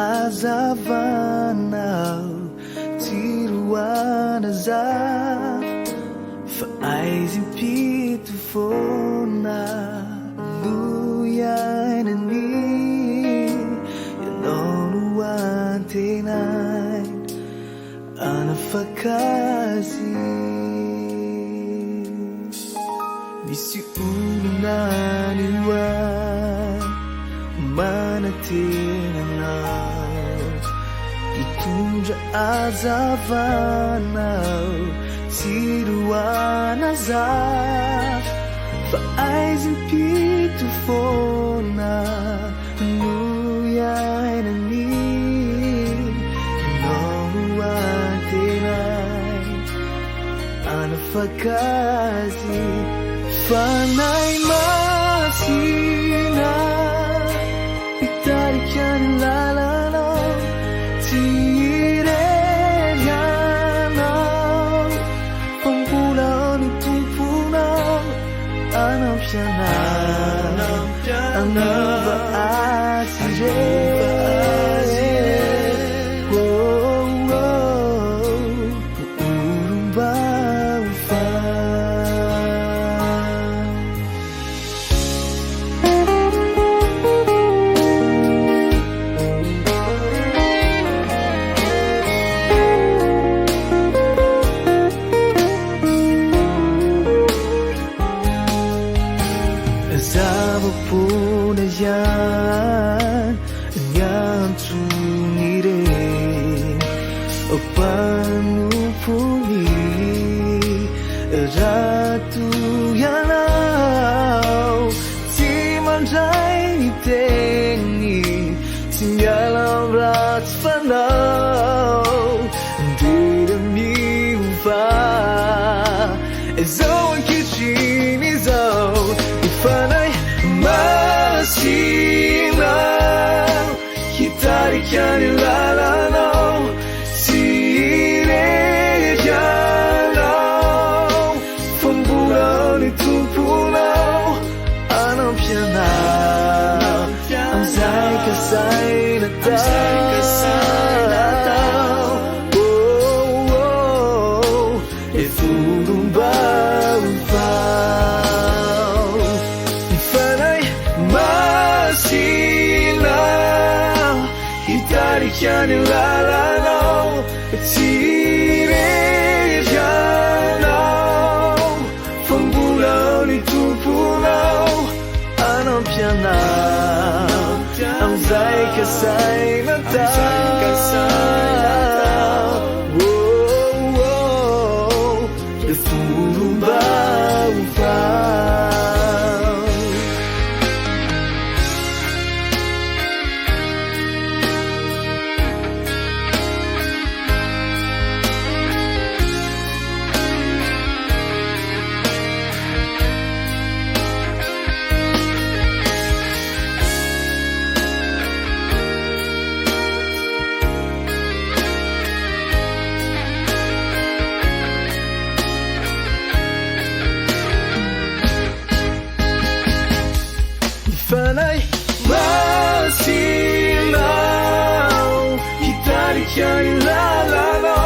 azavanau tiruana zaf Fa'aizin fona luyainani Yalonuantinay anafakazi Misiunaniwan manatinanaw Itundra azavanau tiruana zaf Fa'aizin fona luyainani Yalonuantinay anafakazi Fanay masina Itarikan lalano Tireyano Pampunaw ni pupunaw Anong siya na Ano ba asire Zabo puna yan Yang tunirin O panupuli Ratu yanau Timandai ni tengi Tinggalan rat fanau Tidak miufa Zau kicini zau Fanay masina Hitarikan ilalanaw Tireyanaw Pambunaw ni tupunaw Anong piyanaw Ang say kasay na tao Oh, oh, ifurong bawang Silaw Itarikan ilalanaw Tireyanaw Pambunaw ni tupunaw Anong piyanaw Ang say kasay na tao Oh, oh, ifurong bawang Fanay masilaw Hitarikan ilalanaw